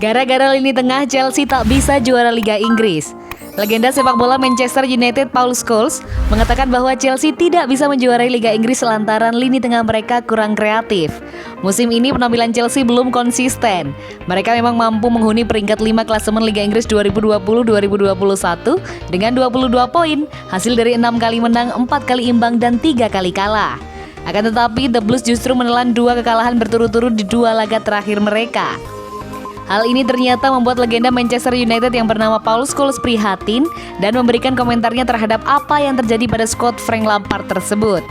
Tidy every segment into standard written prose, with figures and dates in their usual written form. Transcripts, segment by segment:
Gara-gara lini tengah, Chelsea tak bisa juara Liga Inggris. Legenda sepak bola Manchester United Paul Scholes mengatakan bahwa Chelsea tidak bisa menjuarai Liga Inggris lantaran lini tengah mereka kurang kreatif. Musim ini penampilan Chelsea belum konsisten. Mereka memang mampu menghuni peringkat 5 klasemen Liga Inggris 2020-2021 dengan 22 poin, hasil dari 6 kali menang, 4 kali imbang, dan 3 kali kalah. Akan tetapi, The Blues justru menelan 2 kekalahan berturut-turut di 2 laga terakhir mereka. Hal ini ternyata membuat legenda Manchester United yang bernama Paul Scholes prihatin dan memberikan komentarnya terhadap apa yang terjadi pada skuad Frank Lampard tersebut.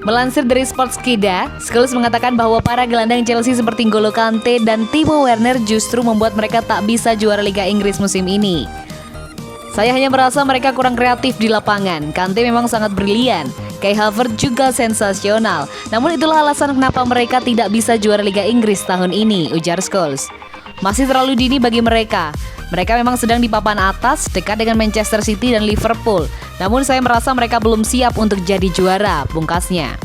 Melansir dari Sportskida, Scholes mengatakan bahwa para gelandang Chelsea seperti N'Golo Kante dan Timo Werner justru membuat mereka tak bisa juara Liga Inggris musim ini. Saya hanya merasa mereka kurang kreatif di lapangan. Kante memang sangat brilian. Kai Havertz juga sensasional. Namun itulah alasan kenapa mereka tidak bisa juara Liga Inggris tahun ini, ujar Scholes. Masih terlalu dini bagi mereka. Mereka memang sedang di papan atas, dekat dengan Manchester City dan Liverpool. Namun saya merasa mereka belum siap untuk jadi juara, pungkasnya.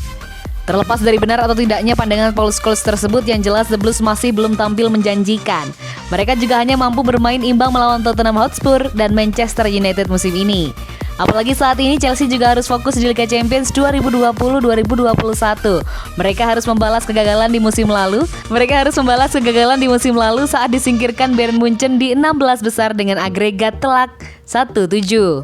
Terlepas dari benar atau tidaknya pandangan Paul Scholes tersebut, yang jelas The Blues masih belum tampil menjanjikan. Mereka juga hanya mampu bermain imbang melawan Tottenham Hotspur dan Manchester United musim ini. Apalagi saat ini Chelsea juga harus fokus di Liga Champions 2020-2021. Mereka harus membalas kegagalan di musim lalu. Saat disingkirkan Bayern Munchen di 16 besar dengan agregat telak 1-7.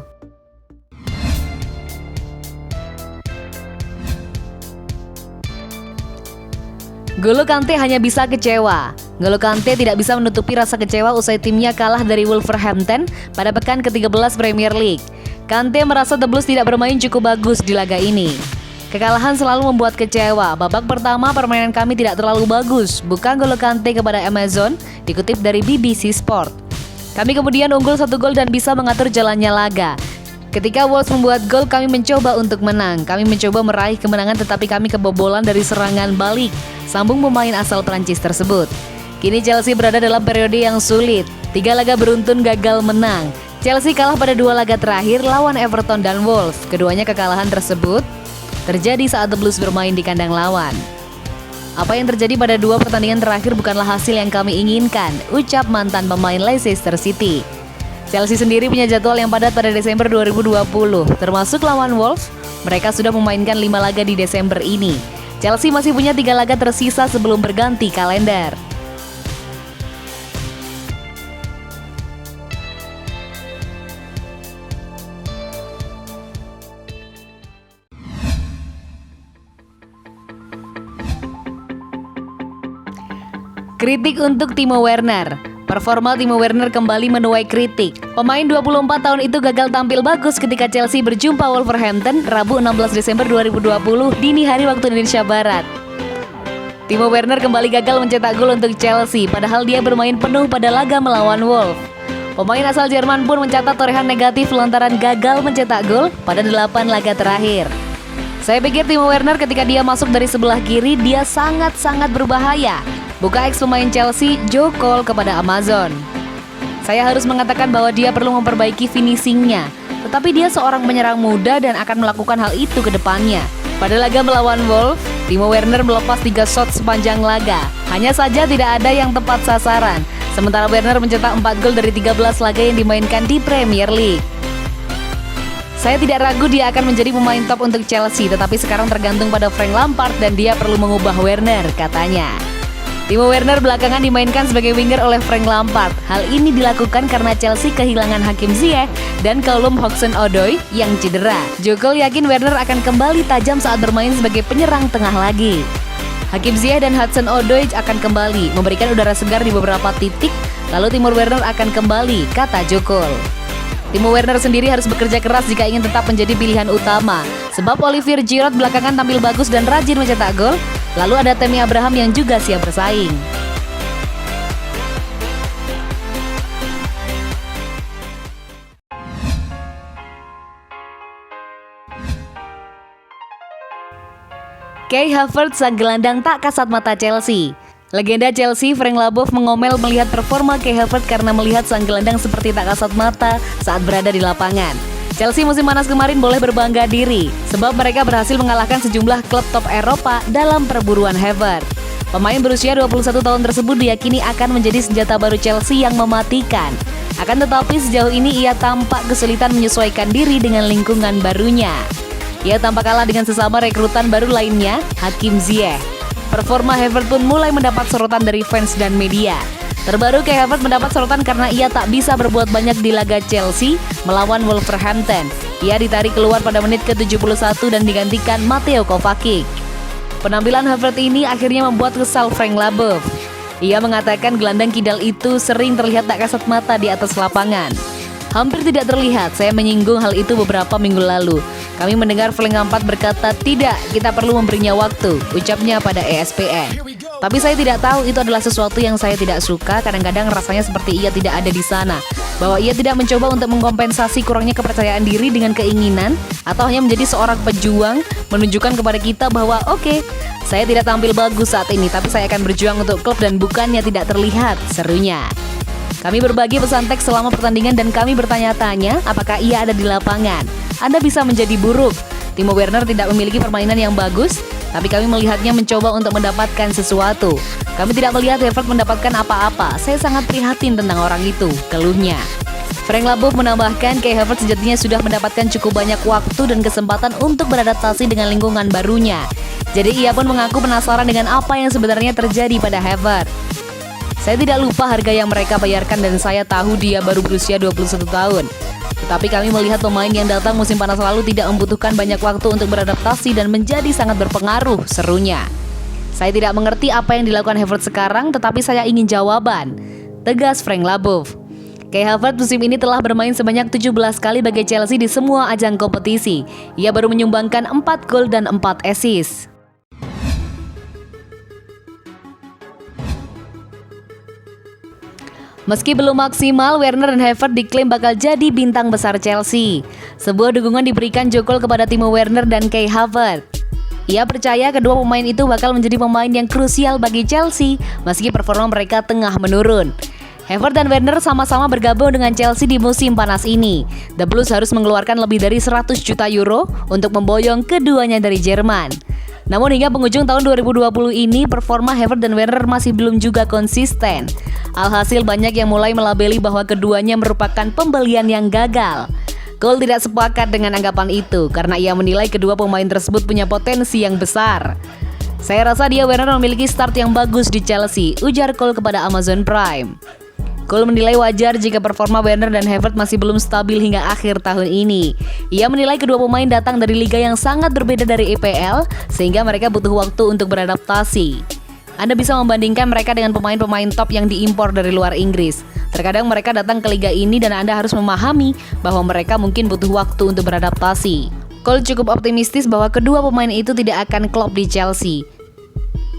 N'Golo Kante hanya bisa kecewa. N'Golo Kante tidak bisa menutupi rasa kecewa usai timnya kalah dari Wolverhampton pada pekan ke-13 Premier League. Kante merasa The Blues tidak bermain cukup bagus di laga ini. Kekalahan selalu membuat kecewa. Babak pertama permainan kami tidak terlalu bagus, bukan N'Golo Kante kepada Amazon, dikutip dari BBC Sport. Kami kemudian unggul 1 gol dan bisa mengatur jalannya laga. Ketika Wolves membuat gol, kami mencoba untuk menang. Kami mencoba meraih kemenangan tetapi kami kebobolan dari serangan balik, sambung pemain asal Prancis tersebut. Kini Chelsea berada dalam periode yang sulit. 3 laga beruntun gagal menang. Chelsea kalah pada 2 laga terakhir lawan Everton dan Wolves. Keduanya kekalahan tersebut terjadi saat The Blues bermain di kandang lawan. Apa yang terjadi pada 2 pertandingan terakhir bukanlah hasil yang kami inginkan, ucap mantan pemain Leicester City. Chelsea sendiri punya jadwal yang padat pada Desember 2020, termasuk lawan Wolves. Mereka sudah memainkan 5 laga di Desember ini. Chelsea masih punya 3 laga tersisa sebelum berganti kalender. Kritik untuk Timo Werner. Performa Timo Werner kembali menuai kritik. Pemain 24 tahun itu gagal tampil bagus ketika Chelsea berjumpa Wolverhampton Rabu 16 Desember 2020 dini hari waktu Indonesia Barat. Timo Werner kembali gagal mencetak gol untuk Chelsea, padahal dia bermain penuh pada laga melawan Wolves. Pemain asal Jerman pun mencatat torehan negatif lantaran gagal mencetak gol pada 8 laga terakhir. Saya pikir Timo Werner ketika dia masuk dari sebelah kiri, dia sangat-sangat berbahaya. Buka ex pemain Chelsea, Joe Cole kepada Amazon. Saya harus mengatakan bahwa dia perlu memperbaiki finishingnya. Tetapi dia seorang penyerang muda dan akan melakukan hal itu ke depannya. Pada laga melawan Wolves, Timo Werner melepas 3 shot sepanjang laga. Hanya saja tidak ada yang tepat sasaran. Sementara Werner mencetak 4 gol dari 13 laga yang dimainkan di Premier League. Saya tidak ragu dia akan menjadi pemain top untuk Chelsea, tetapi sekarang tergantung pada Frank Lampard dan dia perlu mengubah Werner, katanya. Timo Werner belakangan dimainkan sebagai winger oleh Frank Lampard. Hal ini dilakukan karena Chelsea kehilangan Hakim Ziyech dan Callum Hudson-Odoi yang cedera. Jokel yakin Werner akan kembali tajam saat bermain sebagai penyerang tengah lagi. Hakim Ziyech dan Hudson-Odoi akan kembali, memberikan udara segar di beberapa titik, lalu Timo Werner akan kembali, kata Jokel. Timo Werner sendiri harus bekerja keras jika ingin tetap menjadi pilihan utama, sebab Olivier Giroud belakangan tampil bagus dan rajin mencetak gol. Lalu ada Tammy Abraham yang juga siap bersaing. Kai Havertz sang gelandang tak kasat mata Chelsea. Legenda Chelsea Frank Lampard mengomel melihat performa Kai Havertz karena melihat sang gelandang seperti tak kasat mata saat berada di lapangan. Chelsea musim panas kemarin boleh berbangga diri sebab mereka berhasil mengalahkan sejumlah klub top Eropa dalam perburuan Havertz. Pemain berusia 21 tahun tersebut diyakini akan menjadi senjata baru Chelsea yang mematikan. Akan tetapi sejauh ini ia tampak kesulitan menyesuaikan diri dengan lingkungan barunya. Ia tampak kalah dengan sesama rekrutan baru lainnya, Hakim Ziyech. Performa Havertz pun mulai mendapat sorotan dari fans dan media. Terbaru Kai Havertz mendapat sorotan karena ia tak bisa berbuat banyak di laga Chelsea melawan Wolverhampton. Ia ditarik keluar pada menit ke-71 dan digantikan Mateo Kovacic. Penampilan Havertz ini akhirnya membuat kesal Frank Leboeuf. Ia mengatakan gelandang kidal itu sering terlihat tak kasat mata di atas lapangan. Hampir tidak terlihat, saya menyinggung hal itu beberapa minggu lalu. Kami mendengar Frank Lampard berkata, tidak, kita perlu memberinya waktu, ucapnya pada ESPN. Tapi saya tidak tahu itu adalah sesuatu yang saya tidak suka, kadang-kadang rasanya seperti ia tidak ada di sana. Bahwa ia tidak mencoba untuk mengkompensasi kurangnya kepercayaan diri dengan keinginan, atau hanya menjadi seorang pejuang, menunjukkan kepada kita bahwa oke, saya tidak tampil bagus saat ini, tapi saya akan berjuang untuk klub dan bukannya tidak terlihat, serunya. Kami berbagi pesan teks selama pertandingan dan kami bertanya-tanya apakah ia ada di lapangan. Anda bisa menjadi buruk. Timo Werner tidak memiliki permainan yang bagus, tapi kami melihatnya mencoba untuk mendapatkan sesuatu. Kami tidak melihat Havertz mendapatkan apa-apa. Saya sangat prihatin tentang orang itu, keluhnya. Frank Leboeuf menambahkan Kai Havertz sejatinya sudah mendapatkan cukup banyak waktu dan kesempatan untuk beradaptasi dengan lingkungan barunya. Jadi ia pun mengaku penasaran dengan apa yang sebenarnya terjadi pada Havertz. Saya tidak lupa harga yang mereka bayarkan dan saya tahu dia baru berusia 21 tahun. Tetapi kami melihat pemain yang datang musim panas lalu tidak membutuhkan banyak waktu untuk beradaptasi dan menjadi sangat berpengaruh, serunya. Saya tidak mengerti apa yang dilakukan Havertz sekarang, tetapi saya ingin jawaban, tegas Frank Leboeuf. Kai Havertz musim ini telah bermain sebanyak 17 kali bagi Chelsea di semua ajang kompetisi. Ia baru menyumbangkan 4 gol dan 4 assist. Meski belum maksimal, Werner dan Havertz diklaim bakal jadi bintang besar Chelsea. Sebuah dukungan diberikan Jokol kepada Timo Werner dan Kai Havertz. Ia percaya kedua pemain itu bakal menjadi pemain yang krusial bagi Chelsea meski performa mereka tengah menurun. Havertz dan Werner sama-sama bergabung dengan Chelsea di musim panas ini. The Blues harus mengeluarkan lebih dari 100 juta euro untuk memboyong keduanya dari Jerman. Namun hingga penghujung tahun 2020 ini, performa Havertz dan Werner masih belum juga konsisten. Alhasil banyak yang mulai melabeli bahwa keduanya merupakan pembelian yang gagal. Cole tidak sepakat dengan anggapan itu karena ia menilai kedua pemain tersebut punya potensi yang besar. Saya rasa Werner memiliki start yang bagus di Chelsea, ujar Cole kepada Amazon Prime. Cole menilai wajar jika performa Werner dan Havertz masih belum stabil hingga akhir tahun ini. Ia menilai kedua pemain datang dari liga yang sangat berbeda dari EPL, sehingga mereka butuh waktu untuk beradaptasi. Anda bisa membandingkan mereka dengan pemain-pemain top yang diimpor dari luar Inggris. Terkadang mereka datang ke liga ini dan Anda harus memahami bahwa mereka mungkin butuh waktu untuk beradaptasi. Cole cukup optimistis bahwa kedua pemain itu tidak akan klop di Chelsea.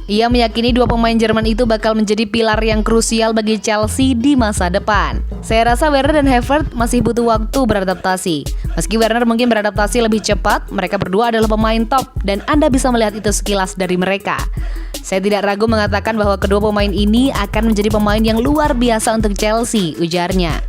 Ia meyakini dua pemain Jerman itu bakal menjadi pilar yang krusial bagi Chelsea di masa depan. Saya rasa Werner dan Havertz masih butuh waktu beradaptasi. Meski Werner mungkin beradaptasi lebih cepat, mereka berdua adalah pemain top dan Anda bisa melihat itu sekilas dari mereka. Saya tidak ragu mengatakan bahwa kedua pemain ini akan menjadi pemain yang luar biasa untuk Chelsea, ujarnya.